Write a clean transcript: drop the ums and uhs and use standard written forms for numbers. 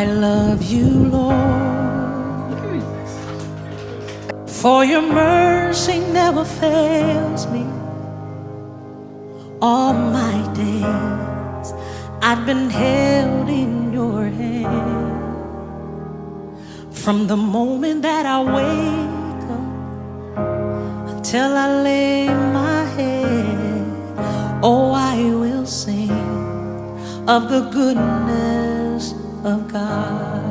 I love you, Lord, for your mercy never fails me. All my days I've been held in your hand. From the moment that I wake up until I lay my head, oh, I will sing of the goodness of God.